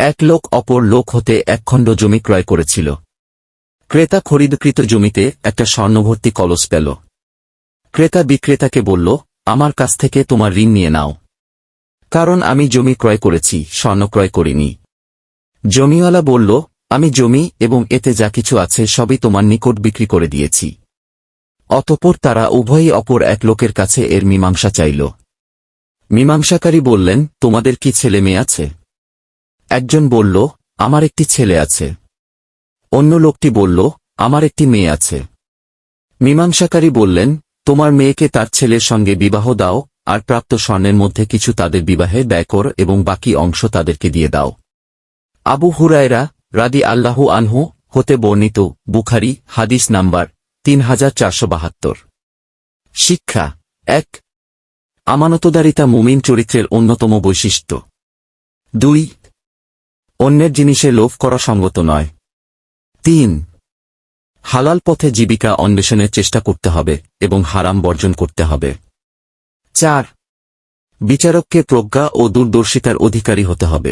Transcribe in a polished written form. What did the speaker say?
এক লোক অপর লোক হতে এক খণ্ড জমি ক্রয় করেছিল। ক্রেতা খরিদকৃত জমিতে একটা স্বর্ণভর্তি কলস পেল। ক্রেতা বিক্রেতাকে বলল, আমার কাছ থেকে তোমার ঋণ নিয়ে নাও, কারণ আমি জমি ক্রয় করেছি, স্বর্ণ ক্রয় করিনি। জমিওয়ালা বলল, আমি জমি এবং এতে যা কিছু আছে সবই তোমার নিকট বিক্রি করে দিয়েছি। অতঃপর তারা উভয়ই অপর এক লোকের কাছে এর মীমাংসা চাইল। মীমাংসাকারী বললেন, তোমাদের কি ছেলে মেয়ে আছে? একজন বলল, আমার একটি ছেলে আছে। অন্য লোকটি বলল, আমার একটি মেয়ে আছে। মীমাংসাকারী বললেন, তোমার মেয়েকে তার ছেলের সঙ্গে বিবাহ দাও, আর প্রাপ্ত স্বর্ণের মধ্যে কিছু তাদের বিবাহে ব্যয় কর এবং বাকি অংশ তাদেরকে দিয়ে দাও। আবু হুরায়রা রাদিয়াল্লাহু আনহু হতে বর্ণিত, বুখারী হাদিস নাম্বার 3472। শিক্ষা ১. আমানতদারিতা মুমিন চরিত্রের অন্যতম বৈশিষ্ট্য। ২. অন্যের জিনিসে লোভ করা সঙ্গত নয়। ৩. হালাল পথে জীবিকা অন্বেষণের চেষ্টা করতে হবে এবং হারাম বর্জন করতে হবে। ৪. বিচারককে প্রজ্ঞা ও দূরদর্শিতার অধিকারী হতে হবে।